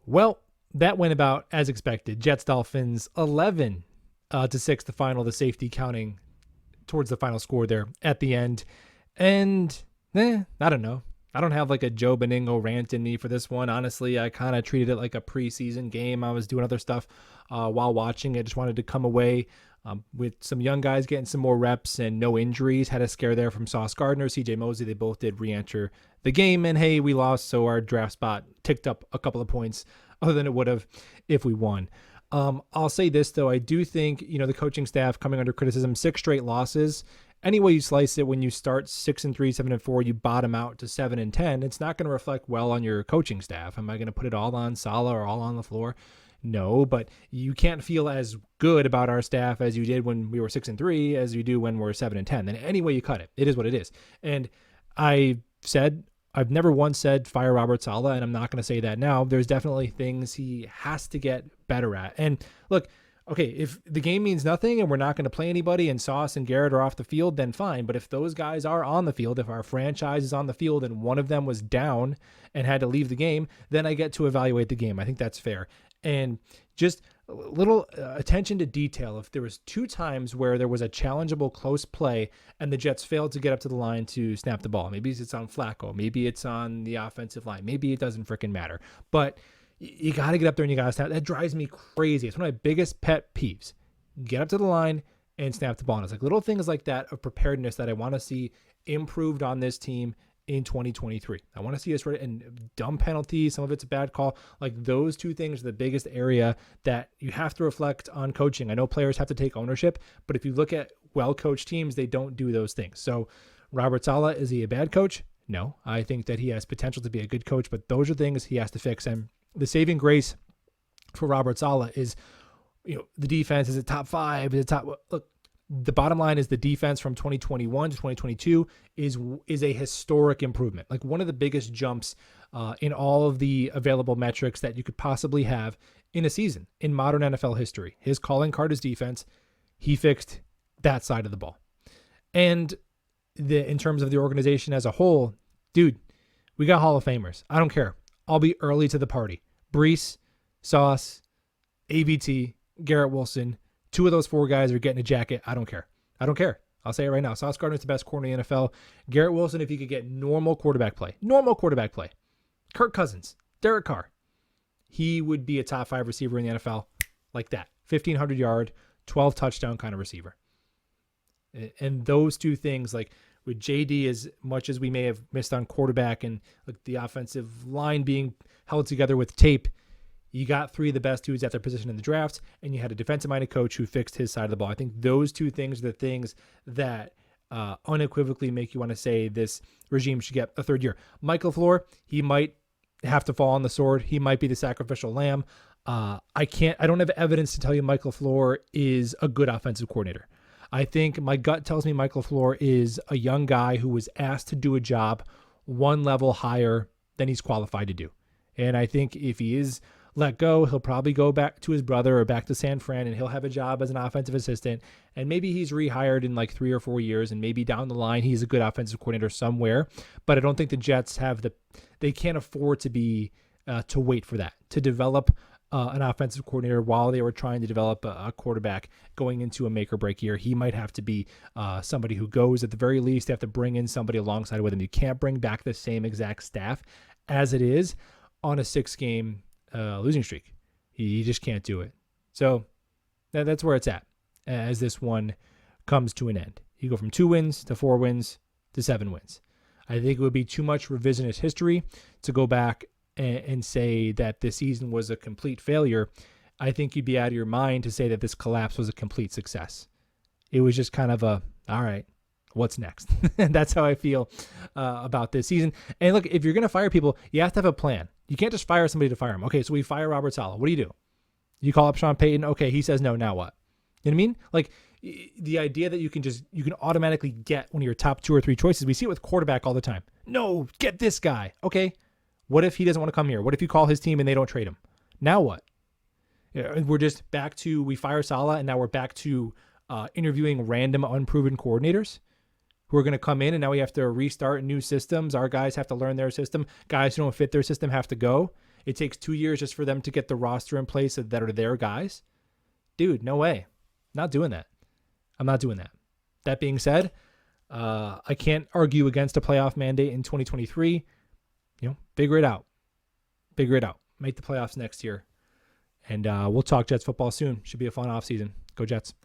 Well, that went about as expected. Jets Dolphins 11-6, the final, the safety counting towards the final score there at the end. And I don't know. I don't have like a Joe Beningo rant in me for this one. Honestly, I kind of treated it like a preseason game. I was doing other stuff while watching. I just wanted to come away with some young guys getting some more reps and no injuries. Had a scare there from Sauce Gardner, CJ Mosley. They both did re-enter the game. And hey, we lost, so our draft spot ticked up a couple of points other than it would have if we won. I'll say this, though. I do think, the coaching staff coming under criticism, 6 straight losses. Any way you slice it, when you start 6-3, 7-4, you bottom out to 7-10. It's not going to reflect well on your coaching staff. Am I going to put it all on Saleh or all on LaFleur? No, but you can't feel as good about our staff as you did when we were 6-3 as you do when we're 7-10. And any way you cut it, it is what it is. And I've never once said fire Robert Saleh, and I'm not going to say that now. There's definitely things he has to get better at. And look, okay, if the game means nothing and we're not going to play anybody and Sauce and Garrett are off the field, then fine. But if those guys are on the field, if our franchise is on the field and one of them was down and had to leave the game, then I get to evaluate the game. I think that's fair. And just a little attention to detail. If there was 2 times where there was a challengeable close play and the Jets failed to get up to the line to snap the ball, maybe it's on Flacco, maybe it's on the offensive line, maybe it doesn't freaking matter. But you got to get up there and you got to snap. That drives me crazy. It's one of my biggest pet peeves. Get up to the line and snap the ball. And it's like little things like that of preparedness that I want to see improved on this team in 2023. I want to see us ready, and dumb penalties. Some of it's a bad call. Like those 2 things are the biggest area that you have to reflect on coaching. I know players have to take ownership, but if you look at well-coached teams, they don't do those things. So Robert Saleh, is he a bad coach? No, I think that he has potential to be a good coach, but those are things he has to fix. And the saving grace for Robert Saleh is, the defense is a top 5. Is a top. Look, the bottom line is the defense from 2021 to 2022 is a historic improvement. Like one of the biggest jumps in all of the available metrics that you could possibly have in a season in modern NFL history. His calling card is defense. He fixed that side of the ball. And in terms of the organization as a whole, dude, we got Hall of Famers. I don't care. I'll be early to the party. Brees, Sauce, ABT, Garrett Wilson. 2 of those 4 guys are getting a jacket. I don't care. I'll say it right now. Sauce Gardner's the best corner in the NFL. Garrett Wilson, if he could get normal quarterback play. Kirk Cousins, Derek Carr. He would be a top 5 receiver in the NFL like that. 1,500 yard, 12 touchdown kind of receiver. And those 2 things, like with JD, as much as we may have missed on quarterback and like the offensive line being held together with tape, you got 3 of the best dudes at their position in the draft, and you had a defensive-minded coach who fixed his side of the ball. I think those 2 things are the things that unequivocally make you want to say this regime should get a 3rd year. Mike LaFleur, he might have to fall on the sword. He might be the sacrificial lamb. I don't have evidence to tell you Mike LaFleur is a good offensive coordinator. I think my gut tells me Mike LaFleur is a young guy who was asked to do a job 1 level higher than he's qualified to do. And I think if he is let go, he'll probably go back to his brother or back to San Fran, and he'll have a job as an offensive assistant. And maybe he's rehired in like 3 or 4 years, and maybe down the line he's a good offensive coordinator somewhere. But I don't think the Jets they can't afford to be to wait for that, to develop an offensive coordinator while they were trying to develop a quarterback going into a make or break year. He might have to be somebody who goes, at the very least. They have to bring in somebody alongside with him. You can't bring back the same exact staff as it is on a 6-game losing streak. He just can't do it. So that's where it's at as this one comes to an end. You go from 2 wins to 4 wins to 7 wins. I think it would be too much revisionist history to go back and say that this season was a complete failure. I think you'd be out of your mind to say that this collapse was a complete success. It was just kind of all right, what's next? That's how I feel about this season. And look, if you're going to fire people, you have to have a plan. You can't just fire somebody to fire him. Okay, so we fire Robert Saleh. What do? You call up Sean Payton. Okay, he says no, now what? You know what I mean? Like the idea that you can automatically get one of your top 2 or 3 choices. We see it with quarterback all the time. No, get this guy. Okay, what if he doesn't want to come here? What if you call his team and they don't trade him? Now what? We're just back to, we fire Saleh, and now we're back to interviewing random unproven coordinators who are going to come in, and now we have to restart new systems. Our guys have to learn their system. Guys who don't fit their system have to go. it takes 2 years just for them to get the roster in place that are their guys. Dude, no way. Not doing that. I'm not doing that. That being said, I can't argue against a playoff mandate in 2023. Figure it out. Make the playoffs next year. And we'll talk Jets football soon. Should be a fun offseason. Go Jets.